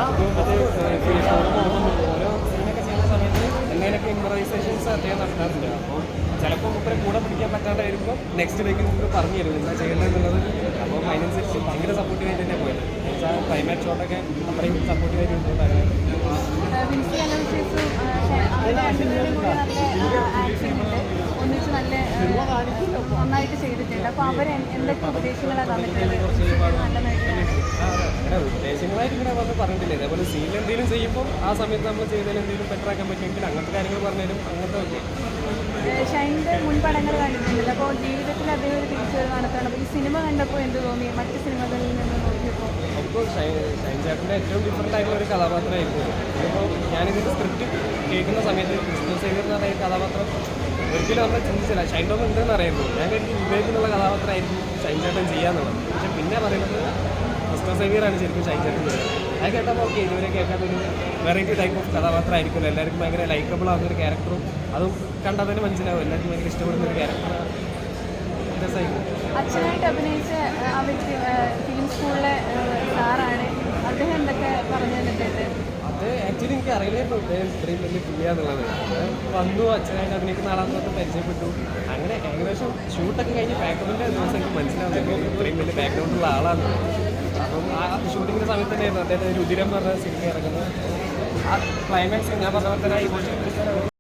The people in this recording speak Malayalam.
അപ്പോൾ അത് ഓരോ സീനൊക്കെ ചെയ്യുന്ന സമയത്ത് എന്തെങ്കിലുമൊക്കെ ഇംപ്രവൈസേഷൻസ് അദ്ദേഹം നടത്താറുണ്ട്. അപ്പോൾ ചിലപ്പോൾ മുപ്പരെ കൂടെ പിടിക്കാൻ പറ്റാതെ വരുമ്പോൾ നെക്സ്റ്റ് ഡേക്ക് മുമ്പ് പറഞ്ഞു തരും എന്താ ചെയ്യേണ്ടതെന്നുള്ളത്. അപ്പോൾ അതിനനുസരിച്ച് ഭയങ്കര സപ്പോർട്ടീവായിട്ട് തന്നെ പോയത്. എന്നുവെച്ചാൽ ക്ലൈമാറ്റ് ഷോട്ടൊക്കെ അത്രയും സപ്പോർട്ടീവായിട്ട് കൊണ്ടുപോകുന്നത് വിൻസി അലോഷ്യസും അവർ രണ്ടുപേരും കൂടി നല്ല ആക്ടിങ് ഉണ്ട്, ഒന്നിച്ച് നല്ല നന്നായിട്ട് ചെയ്തിട്ടുണ്ട്. അപ്പോൾ അവർ എന്തൊക്കെ ഉപദേശങ്ങളാണ് തന്നിട്ടുള്ളത് നല്ല നയിക്കാനാണ്? അങ്ങനെ ഉദ്ദേശങ്ങളായിട്ട് ഇങ്ങനെ വന്ന് പറഞ്ഞിട്ടില്ല. ഇതേപോലെ സീനിൽ എന്തെങ്കിലും ചെയ്യുമ്പോൾ ആ സമയത്ത് നമ്മൾ ചെയ്തതിൽ എന്തെങ്കിലും ബെറ്റർ ആക്കാൻ പറ്റുമെങ്കിൽ അങ്ങനത്തെ കാര്യങ്ങൾ പറഞ്ഞാലും അങ്ങനത്തെ ഒക്കെ. ഷൈൻ്റെ മുൻ പടങ്ങൾ കണ്ടിട്ടുണ്ടല്ലോ, അപ്പോൾ ജീവിതത്തിൽ അദ്ദേഹം ഒരു തിരിച്ചുവരവ് നടത്തണം. അപ്പോൾ ഈ സിനിമ കണ്ടപ്പോൾ എന്ത് തോന്നി മറ്റ് സിനിമകളിൽ നിന്ന് നോക്കിയപ്പോൾ? അപ്പോൾ ഷൈൻ ചേട്ടൻ്റെ ഏറ്റവും ഡിഫറെൻ്റ് ആയിട്ടുള്ള ഒരു കഥാപാത്രമായിരുന്നു. ഇപ്പോൾ ഞാനിതിൻ്റെ സ്ക്രിപ്റ്റ് കേൾക്കുന്ന സമയത്ത് ക്രിസ്ത്യൻ സേവിയർ എന്ന് പറയുന്ന കഥാപാത്രം ഒരിക്കലും നമ്മൾ ചിന്തിച്ചില്ല. ഷൈൻ ടോം ഉണ്ടെന്ന് അറിയുമ്പോൾ ഞാൻ കരുതി വിവേകിനുള്ള കഥാപാത്രമായിരിക്കും ഷൈൻ ചേട്ടൻ ചെയ്യാന്നുള്ളത്. പക്ഷെ പിന്നെ പറയുന്നത് ക്രിസ്ത്യൻ സേവിയറാണ് ശരിക്കും ഷൈൻ ചേട്ടൻ ചെയ്യുന്നത്. അത് കേട്ടപ്പോൾ ഓക്കെ, ഇതുവരെ കേൾക്കാത്തൊരു വെറൈറ്റി ടൈപ്പ് ഓഫ് കഥാപാത്രമായിരിക്കുമല്ലോ. എല്ലാവർക്കും ഭയങ്കര ലൈക്കബിൾ ആവുന്നൊരു ക്യാരക്ടറും അതും കണ്ടാൽ തന്നെ മനസ്സിലാവും എല്ലാവർക്കും ഭയങ്കര ഇഷ്ടപ്പെടുന്ന ഒരു ക്യാരക്ടറാണ്. രസമായിരിക്കും. അച്ഛനായിട്ട് അഭിനയിച്ച ആ വ്യക്തി ഫിലിം സ്കൂളിലെ സാറാണ്. അദ്ദേഹം എന്തൊക്കെ പറഞ്ഞു തന്നിട്ടുണ്ട്? അത് ആക്ച്വലി എനിക്ക് അറിയില്ലായിരുന്നു അദ്ദേഹം ഇത്രയും വലിയ പുള്ളിയാന്നുള്ളത്. വന്നു അച്ഛനായിട്ട് അഭിനയിക്കുന്ന ആളാന്ന് പറഞ്ഞ് പരിചയപ്പെട്ടു. അങ്ങനെ ഏകദേശം ഷൂട്ടൊക്കെ കഴിഞ്ഞ് ബാക്ക്ഗ്രൗണ്ടിൻ്റെ ദിവസം എനിക്ക് മനസ്സിലാവുന്നത് ഇത്രയും വലിയ ബാക്ക്ഗ്രൗണ്ടുള്ള ആളാണ്. അപ്പം ആ ഷൂട്ടിങ്ങിൻ്റെ സമയത്ത് തന്നെയായിരുന്നു അദ്ദേഹത്തെ രുതിരം പറഞ്ഞ സിനിമ ഇറങ്ങുന്നത്. ആ ക്ലൈമാക്സ് ഞാൻ പറഞ്ഞ പോലെ തന്നെ